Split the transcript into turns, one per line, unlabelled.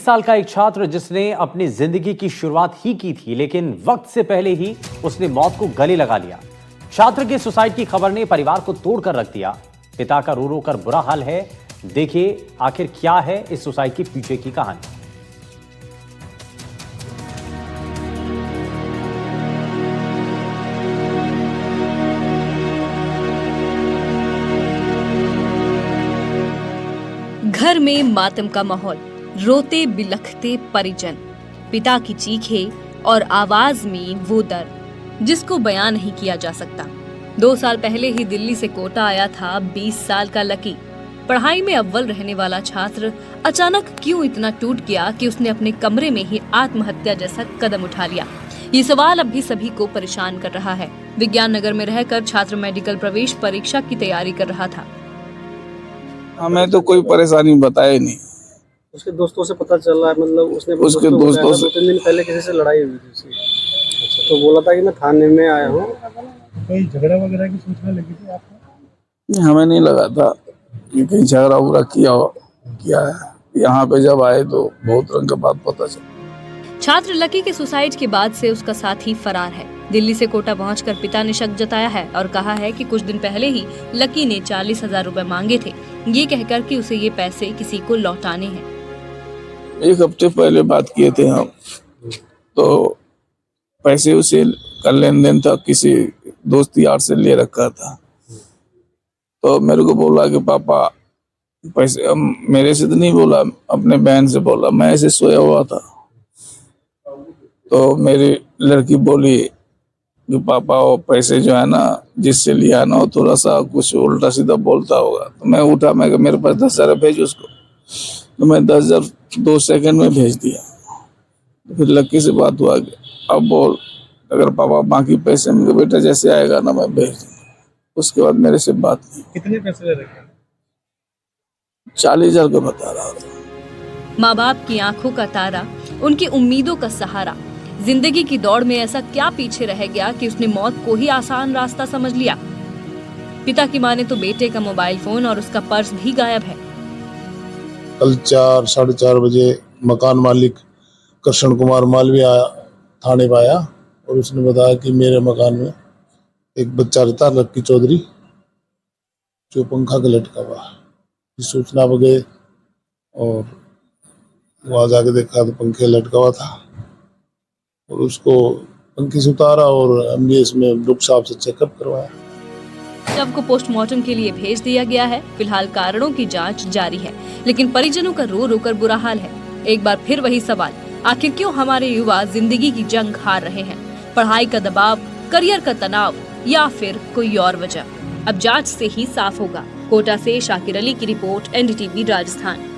साल का एक छात्र जिसने अपनी जिंदगी की शुरुआत ही की थी, लेकिन वक्त से पहले ही उसने मौत को गले लगा लिया। छात्र के सुसाइड की खबर ने परिवार को तोड़कर रख दिया। पिता का रो रो कर बुरा हाल है। देखिए आखिर क्या है इस सुसाइड के पीछे की कहानी।
घर में मातम का माहौल, रोते बिलखते परिजन, पिता की चीखें और आवाज में वो दर्द जिसको बयान नहीं किया जा सकता। 2 साल पहले ही दिल्ली से कोटा आया था 20 साल का लकी। पढ़ाई में अव्वल रहने वाला छात्र अचानक क्यों इतना टूट गया कि उसने अपने कमरे में ही आत्महत्या जैसा कदम उठा लिया। ये सवाल अब भी सभी को परेशान कर रहा है। विज्ञान नगर में रहकर छात्र मेडिकल प्रवेश परीक्षा की तैयारी कर रहा था।
हमें तो कोई परेशानी बताई नहीं।
उसके दोस्तों से पता चल रहा है, मतलब उसने
उसके दोस्तों से
2-3 दिन पहले किसी से लड़ाई हुई थी उसकी। अच्छा, तो बोला था कि मैं थाने में आया हूँ।
कोई झगड़ा वगैरह की सूचना लगी थी आपको?
हमें नहीं लगा था कि कहीं झगड़ा उगड़ा किया है। यहाँ पे जब आए तो बहुत रंग का बात पता चला।
छात्र लकी के सुसाइड के बाद से उसका साथी फरार है। दिल्ली से कोटा पहुंचकर पिता ने शक जताया है और कहा है कि कुछ दिन पहले ही लकी ने 40,000 रुपए मांगे थे, ये कहकर कि उसे ये पैसे किसी को लौटाने हैं।
1 हफ्ते पहले बात किए थे हम, तो पैसे उसे का लेन देन था, किसी दोस्त यार से ले रखा था। तो मेरे को बोला कि पापा पैसे, मेरे से तो नहीं बोला, अपने बहन से बोला। मैं ऐसे सोया हुआ था तो मेरी लड़की बोली कि पापा वो पैसे जो है ना जिससे लिया ना, वो थोड़ा सा कुछ उल्टा सीधा बोलता होगा। तो मैं उठा, मैं मेरे पास 10,000 भेज उसको। तो मैं 10,000 2 सेकंड में भेज दिया। तो फिर लक्की से बात हुआ कि अब बोल, अगर पापा बाकी पैसे मेरे बेटा जैसे आएगा ना मैं भेज दूंगा। उसके बाद मेरे से बात नहीं।
कितने पैसे ले रखे?
40,000 का बता रहा था।
माँ बाप की आंखों का तारा, उनकी उम्मीदों का सहारा। जिंदगी की दौड़ में ऐसा क्या पीछे रह गया कि उसने मौत को ही आसान रास्ता समझ लिया। पिता की माने तो बेटे का मोबाइल फोन और उसका पर्स भी गायब है।
कल 4-4:30 बजे मकान मालिक कृष्ण कुमार मालवीय आया, थाने पर आया और उसने बताया कि मेरे मकान में एक बच्चा रहता है लक्की चौधरी, जो पंखा के लटका हुआ। इस सूचना पर गए और वहाँ जाके देखा तो पंखे लटका हुआ था और उसको पंखे से उतारा और एमबीएस में डॉक्टर साहब से चेकअप करवाया।
शव को पोस्टमार्टम के लिए भेज दिया गया है। फिलहाल कारणों की जांच जारी है, लेकिन परिजनों का रो रो कर बुरा हाल है। एक बार फिर वही सवाल, आखिर क्यों हमारे युवा जिंदगी की जंग हार रहे हैं? पढ़ाई का दबाव, करियर का तनाव या फिर कोई और वजह? अब जांच से ही साफ होगा। कोटा से शाकिर अली की रिपोर्ट, NDTV राजस्थान।